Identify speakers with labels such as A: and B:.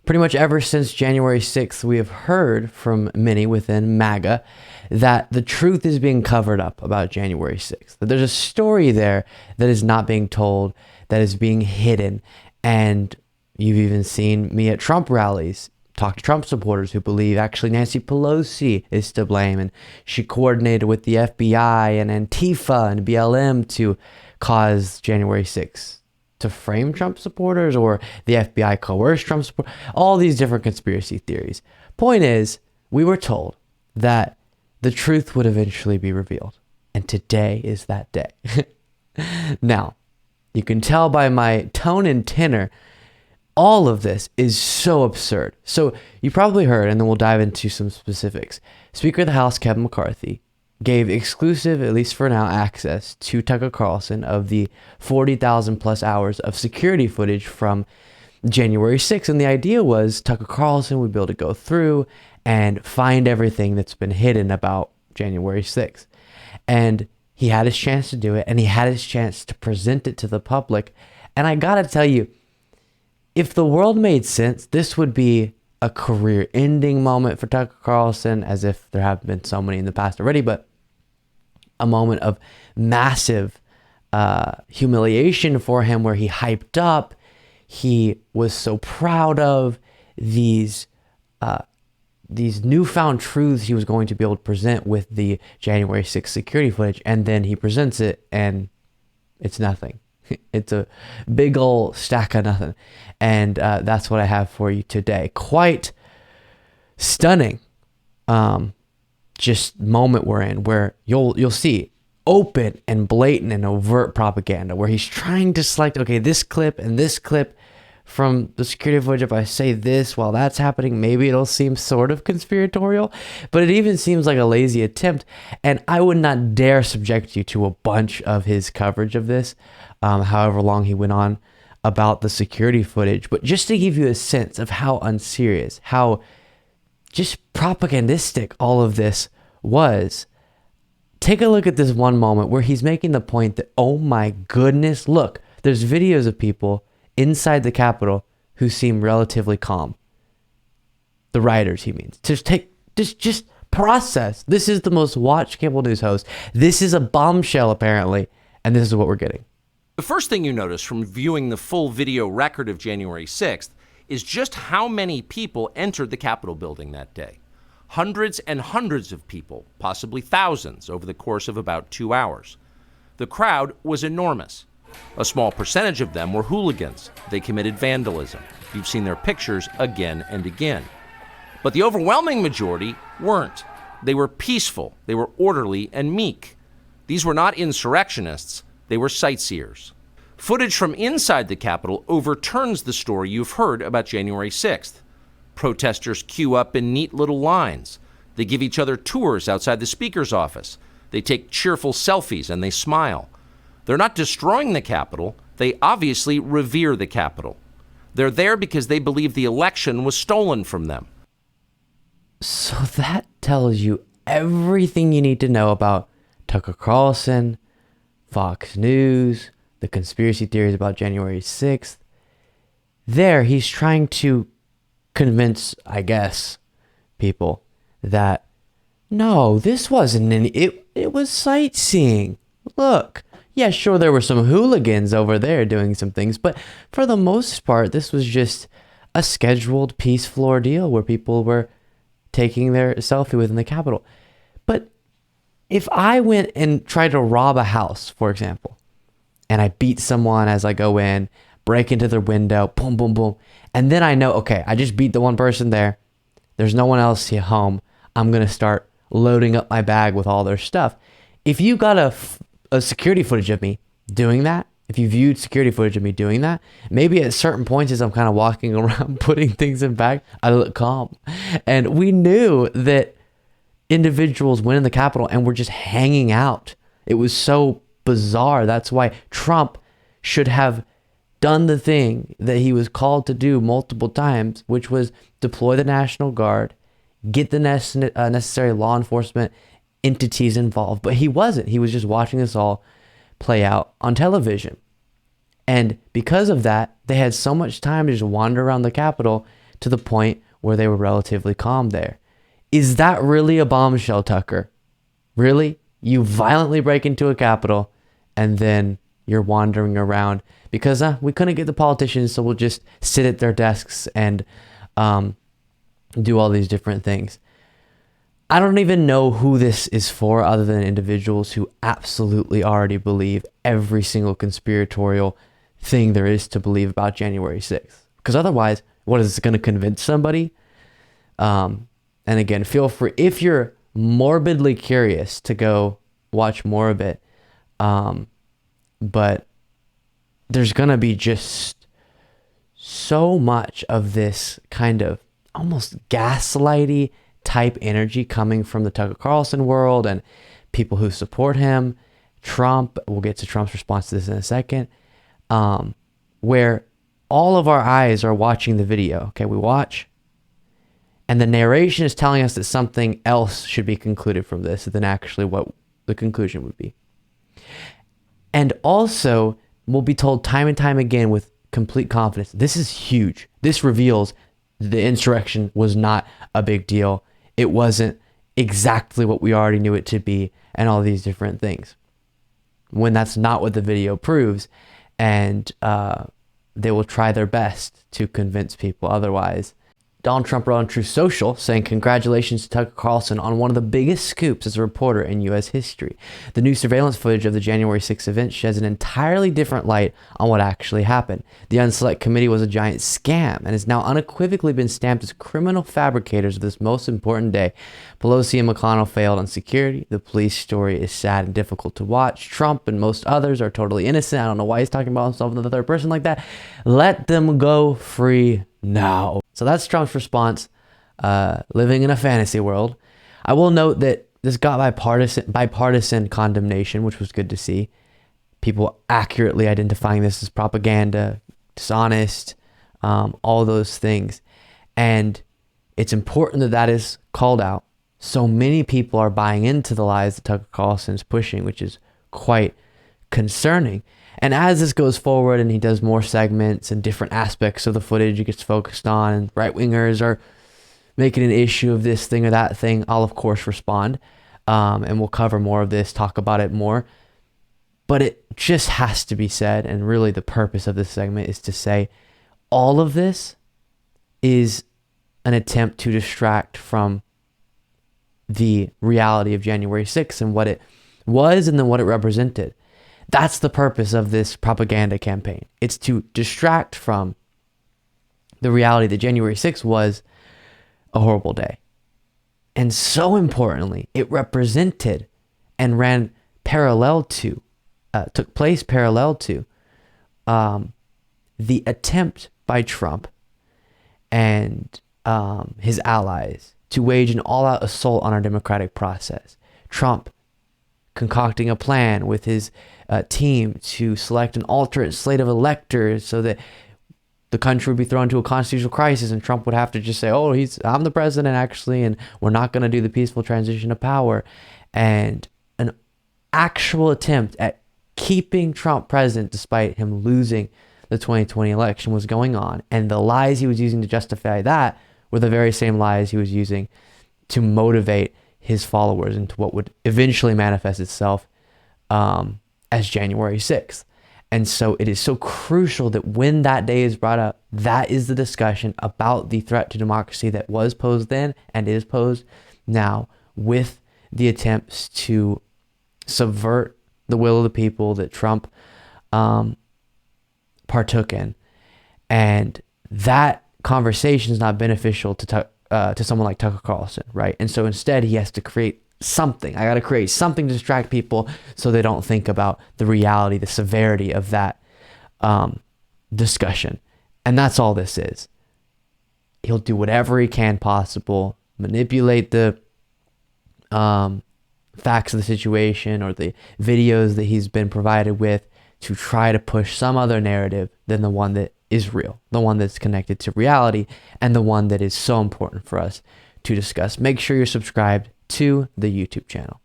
A: Pretty much ever since January 6th, we have heard from many within MAGA that the truth is being covered up about January 6th. That there's a story there that is not being told, that is being hidden. And you've even seen me at Trump rallies talk to Trump supporters who believe actually Nancy Pelosi is to blame, and she coordinated with the FBI and Antifa and BLM to cause January 6th. To frame Trump supporters, or the FBI coerced Trump supporters, all these different conspiracy theories. Point is, we were told that the truth would eventually be revealed. And today is that day. Now, you can tell by my tone and tenor, all of this is so absurd. So you probably heard, and then we'll dive into some specifics. Speaker of the House, Kevin McCarthy, gave exclusive, at least for now, access to Tucker Carlson of the 40,000 plus hours of security footage from January 6th. And the idea was Tucker Carlson would be able to go through and find everything that's been hidden about January 6th. And he had his chance to do it, and he had his chance to present it to the public. And I gotta tell you, if the world made sense, this would be a career-ending moment for Tucker Carlson, as if there have been so many in the past already, but a moment of massive humiliation for him, where he hyped up. He was so proud of these newfound truths he was going to be able to present with the January 6th security footage, and then he presents it, and it's nothing. It's a big old stack of nothing. And that's what I have for you today. Quite stunning just moment we're in, where you'll see open and blatant and overt propaganda, where he's trying to select, okay, this clip and this clip from the security footage. If I say this while that's happening, maybe it'll seem sort of conspiratorial, but it even seems like a lazy attempt. And I would not dare subject you to a bunch of his coverage of this, however long he went on about the security footage. But just to give you a sense of how unserious, how just propagandistic all of this was, take a look at this one moment where he's making the point that, oh my goodness, look, there's videos of people inside the Capitol who seem relatively calm. The rioters, he means. Just process. This is the most watched cable news host. This is a bombshell, apparently, and this is what we're getting.
B: The first thing you notice from viewing the full video record of January 6th is just how many people entered the Capitol building that day. Hundreds and hundreds of people, possibly thousands, over the course of about 2 hours. The crowd was enormous. A small percentage of them were hooligans. They committed vandalism. You've seen their pictures again and again. But the overwhelming majority weren't. They were peaceful. They were orderly and meek. These were not insurrectionists. They were sightseers. Footage from inside the Capitol overturns the story you've heard about January 6th. Protesters queue up in neat little lines. They give each other tours outside the Speaker's office. They take cheerful selfies and they smile. They're not destroying the Capitol. They obviously revere the Capitol. They're there because they believe the election was stolen from them.
A: So that tells you everything you need to know about Tucker Carlson, Fox News, the conspiracy theories about January 6th. There, he's trying to convince, I guess, people that, no, this wasn't it was sightseeing. Look. Yeah, sure, there were some hooligans over there doing some things, but for the most part, this was just a scheduled peaceful ordeal where people were taking their selfie within the Capitol. But if I went and tried to rob a house, for example, and I beat someone as I go in, break into their window, boom, boom, boom, and then I know, okay, I just beat the one person there, there's no one else here home, I'm going to start loading up my bag with all their stuff. If you got a security footage of me doing that, if you viewed security footage of me doing that, maybe at certain points as I'm kind of walking around putting things in bag, I look calm. And we knew that individuals went in the Capitol and were just hanging out. It was so bizarre. That's why Trump should have done the thing that he was called to do multiple times, which was deploy the National Guard, get the necessary law enforcement entities involved. But he wasn't. He was just watching this all play out on television. And because of that, they had so much time to just wander around the Capitol to the point where they were relatively calm there. Is that really a bombshell, Tucker? Really? You violently break into a Capitol and then you're wandering around because we couldn't get the politicians, so we'll just sit at their desks and do all these different things. I don't even know who this is for other than individuals who absolutely already believe every single conspiratorial thing there is to believe about January 6th. Because otherwise, what is it going to convince somebody? And again, feel free, if you're morbidly curious, to go watch more of it. But there's going to be just so much of this kind of almost gaslighty type energy coming from the Tucker Carlson world and people who support him. Trump, we'll get to Trump's response to this in a second, where all of our eyes are watching the video. Okay, we watch, and the narration is telling us that something else should be concluded from this than actually what the conclusion would be. And also, we'll be told time and time again with complete confidence, this is huge. This reveals the insurrection was not a big deal. It wasn't exactly what we already knew it to be, and all these different things. When that's not what the video proves, and they will try their best to convince people otherwise. Donald Trump wrote on Truth Social saying, "Congratulations to Tucker Carlson on one of the biggest scoops as a reporter in U.S. history. The new surveillance footage of the January 6th event sheds an entirely different light on what actually happened. The Unselect Committee was a giant scam and has now unequivocally been stamped as criminal fabricators of this most important day. Pelosi and McConnell failed on security. The police story is sad and difficult to watch. Trump and most others are totally innocent. I don't know why he's talking about himself in the third person like that. Let them go free now." So that's Trump's response, living in a fantasy world. I will note that this got bipartisan condemnation, which was good to see. People accurately identifying this as propaganda, dishonest, all those things. And it's important that that is called out. So many people are buying into the lies that Tucker Carlson is pushing, which is quite concerning. And as this goes forward and he does more segments and different aspects of the footage he gets focused on, and right-wingers are making an issue of this thing or that thing, I'll of course respond. And we'll cover more of this, talk about it more. But it just has to be said, and really the purpose of this segment is to say all of this is an attempt to distract from the reality of January 6th and what it was and then what it represented. That's the purpose of this propaganda campaign. It's to distract from the reality that January 6th was a horrible day. And so importantly, it represented and ran parallel to, took place parallel to the attempt by Trump and his allies to wage an all-out assault on our democratic process. Trump concocting a plan with his team to select an alternate slate of electors so that the country would be thrown into a constitutional crisis, and Trump would have to just say, "Oh, I'm the president actually, and we're not going to do the peaceful transition of power." And an actual attempt at keeping Trump president despite him losing the 2020 election was going on, and the lies he was using to justify that were the very same lies he was using to motivate his followers into what would eventually manifest itself as January 6th. And so it is so crucial that when that day is brought up, that is the discussion about the threat to democracy that was posed then and is posed now, with the attempts to subvert the will of the people that Trump partook in. And that conversation is not beneficial to someone like Tucker Carlson, right? And so instead he has to create something. I got to create something to distract people so they don't think about the reality, the severity of that discussion. And that's all this is. He'll do whatever he can possible, manipulate the facts of the situation or the videos that he's been provided with to try to push some other narrative than the one that is real, the one that's connected to reality, and the one that is so important for us to discuss. Make sure you're subscribed to the YouTube channel.